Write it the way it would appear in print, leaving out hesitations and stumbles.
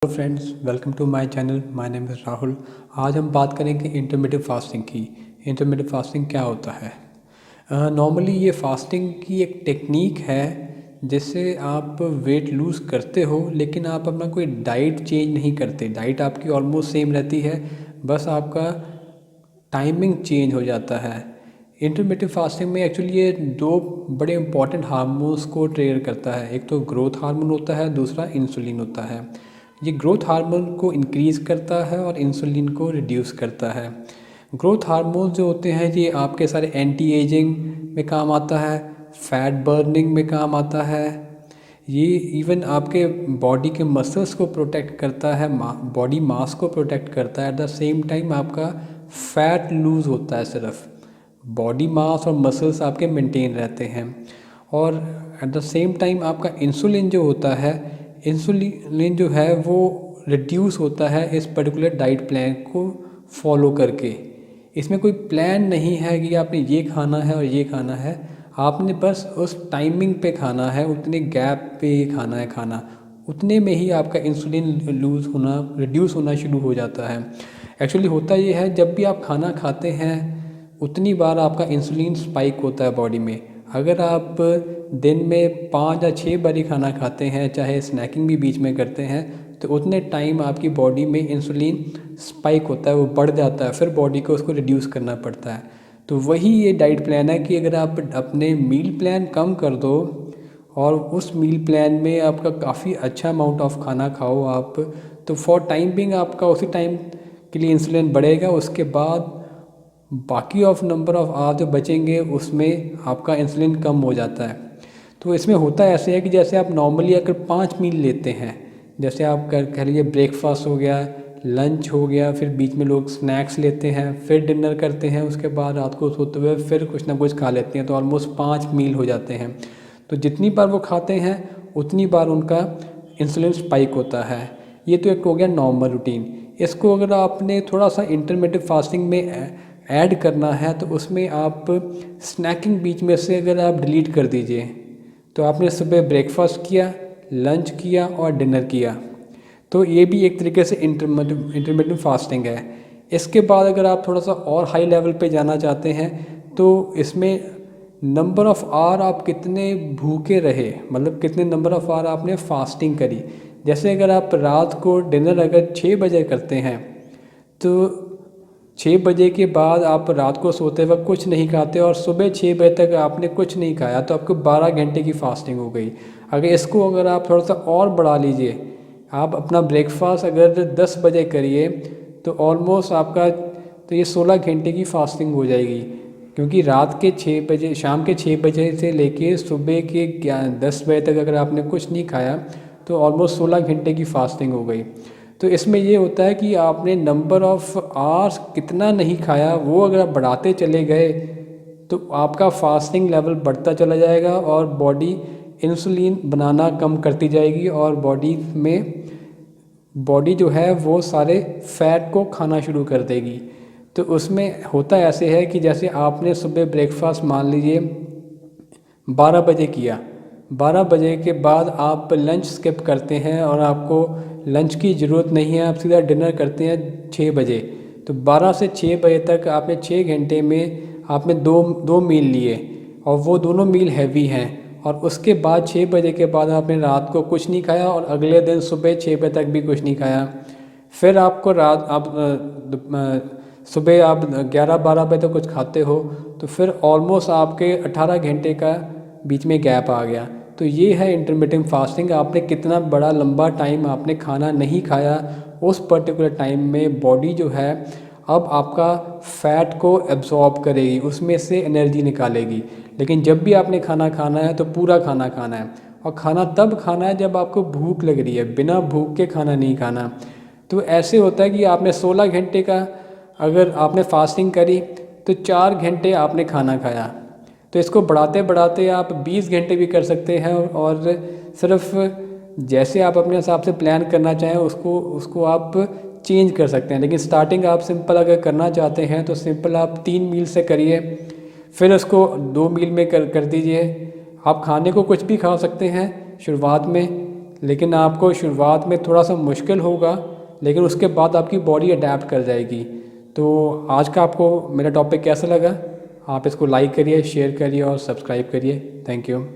Hello friends, welcome to my channel. My name is Rahul. आज हम बात करेंगे इंटरमिटेंट फास्टिंग की। इंटरमिटेंट फास्टिंग क्या होता है? नॉर्मली ये फास्टिंग की एक टेक्निक है जिससे आप वेट लूज़ करते हो, लेकिन आप अपना कोई डाइट चेंज नहीं करते। डाइट आपकी ऑलमोस्ट सेम रहती है, बस आपका टाइमिंग चेंज हो जाता है। इंटरमिटेंट फास्टिंग में एक्चुअली ये दो बड़े इंपॉर्टेंट हार्मोन्स को ट्रिगर करता है। एक तो ग्रोथ हार्मोन होता है, दूसरा इंसुलिन होता है। ये ग्रोथ हार्मोन को इंक्रीज़ करता है और इंसुलिन को रिड्यूस करता है। ग्रोथ हार्मोन जो होते हैं ये आपके सारे एंटी एजिंग में काम आता है, फैट बर्निंग में काम आता है। ये इवन आपके बॉडी के मसल्स को प्रोटेक्ट करता है, बॉडी मास को प्रोटेक्ट करता है। एट द सेम टाइम आपका फैट लूज़ होता है, सिर्फ बॉडी मास और मसल्स आपके मेंटेन रहते हैं। और एट द सेम टाइम आपका इंसुलिन जो होता है, इंसुलिन जो है वो रिड्यूस होता है इस पर्टिकुलर डाइट प्लान को फॉलो करके। इसमें कोई प्लान नहीं है कि आपने ये खाना है और ये खाना है। आपने बस उस टाइमिंग पे खाना है, उतने गैप पे खाना है खाना, उतने में ही आपका इंसुलिन लूज़ होना, रिड्यूस होना शुरू हो जाता है। एक्चुअली होता ये है, जब भी आप खाना खाते हैं उतनी बार आपका इंसुलिन स्पाइक होता है बॉडी में। अगर आप दिन में 5 या 6 बारी खाना खाते हैं, चाहे स्नैकिंग भी बीच में करते हैं, तो उतने टाइम आपकी बॉडी में इंसुलिन स्पाइक होता है, वो बढ़ जाता है, फिर बॉडी को उसको रिड्यूस करना पड़ता है। तो वही ये डाइट प्लान है कि अगर आप अपने मील प्लान कम कर दो और उस मील प्लान में आपका काफ़ी अच्छा अमाउंट ऑफ खाना खाओ आप, तो फॉर टाइम बिंग आपका उसी टाइम के लिए इंसुलिन बढ़ेगा। उसके बाद बाकी ऑफ नंबर ऑफ आवर जो बचेंगे उसमें आपका इंसुलिन कम हो जाता है। तो इसमें होता ऐसे है कि जैसे आप नॉर्मली अगर 5 मील लेते हैं, जैसे आप कह लीजिए ब्रेकफास्ट हो गया, लंच हो गया, फिर बीच में लोग स्नैक्स लेते हैं, फिर डिनर करते हैं, उसके बाद रात को सोते हुए फिर कुछ ना कुछ खा लेते हैं, तो ऑलमोस्ट 5 मील हो जाते हैं। तो जितनी बार वो खाते हैं उतनी बार उनका इंसुलिन स्पाइक होता है। ये तो एक हो गया नॉर्मल रूटीन। इसको अगर आपने थोड़ा सा इंटरमिटेंट फास्टिंग में ऐड करना है तो उसमें आप स्नैकिंग बीच में से अगर आप डिलीट कर दीजिए, तो आपने सुबह ब्रेकफास्ट किया, लंच किया और डिनर किया, तो ये भी एक तरीके से इंटरमिटेंट फास्टिंग है। इसके बाद अगर आप थोड़ा सा और हाई लेवल पे जाना चाहते हैं तो इसमें नंबर ऑफ़ आवर आप कितने भूखे रहे, मतलब कितने नंबर ऑफ़ आवर आपने फास्टिंग करी। जैसे अगर आप रात को डिनर अगर 6 बजे करते हैं, तो 6 बजे के बाद आप रात को सोते वक्त कुछ नहीं खाते और सुबह 6 बजे तक आपने कुछ नहीं खाया, तो आपको 12 घंटे की फास्टिंग हो गई। अगर आप थोड़ा सा और बढ़ा लीजिए, आप अपना ब्रेकफास्ट अगर 10 बजे करिए, तो ऑलमोस्ट आपका तो ये 16 घंटे की फास्टिंग हो जाएगी। क्योंकि रात के 6 बजे, शाम के 6 बजे से लेके सुबह के 10 बजे तक अगर आपने कुछ नहीं खाया, तो ऑलमोस्ट 16 घंटे की फास्टिंग हो गई। तो इसमें ये होता है कि आपने नंबर ऑफ़ आवर्स कितना नहीं खाया, वो अगर आप बढ़ाते चले गए तो आपका फास्टिंग लेवल बढ़ता चला जाएगा और बॉडी इंसुलिन बनाना कम करती जाएगी और बॉडी जो है वो सारे फैट को खाना शुरू कर देगी। तो उसमें होता ऐसे है कि जैसे आपने सुबह ब्रेकफास्ट मान लीजिए 12 बजे किया, 12 बजे के बाद आप लंच स्किप करते हैं और आपको लंच की ज़रूरत नहीं है, आप सीधा डिनर करते हैं 6 बजे। तो 12 से 6 बजे तक आपने 6 घंटे में आपने दो मील लिए और वो दोनों मील हैवी हैं। और उसके बाद 6 बजे के बाद आपने रात को कुछ नहीं खाया और अगले दिन सुबह 6 बजे तक भी कुछ नहीं खाया। फिर आपको सुबह आप 11-12 बजे तक कुछ खाते हो, तो फिर ऑलमोस्ट आपके 18 घंटे का बीच में गैप आ गया। तो ये है इंटरमिटेंट फास्टिंग। आपने कितना बड़ा लंबा टाइम आपने खाना नहीं खाया, उस पर्टिकुलर टाइम में बॉडी जो है अब आपका फ़ैट को एब्जॉर्ब करेगी, उसमें से एनर्जी निकालेगी। लेकिन जब भी आपने खाना खाना है तो पूरा खाना खाना है, और खाना तब खाना है जब आपको भूख लग रही है, बिना भूख के खाना नहीं खाना। तो ऐसे होता है कि आपने 16 घंटे का अगर आपने फास्टिंग करी तो 4 घंटे आपने खाना खाया, तो इसको बढ़ाते बढ़ाते आप 20 घंटे भी कर सकते हैं। और सिर्फ जैसे आप अपने हिसाब से प्लान करना चाहें उसको आप चेंज कर सकते हैं। लेकिन स्टार्टिंग आप सिंपल अगर करना चाहते हैं तो सिंपल आप 3 मील से करिए, फिर उसको 2 मील में कर दीजिए। आप खाने को कुछ भी खा सकते हैं शुरुआत में, लेकिन आपको शुरुआत में थोड़ा सा मुश्किल होगा, लेकिन उसके बाद आपकी बॉडी अडेप्ट कर जाएगी। तो आज का आपको मेरा टॉपिक कैसा लगा? आप इसको लाइक करिए, शेयर करिए और सब्सक्राइब करिए। Thank you.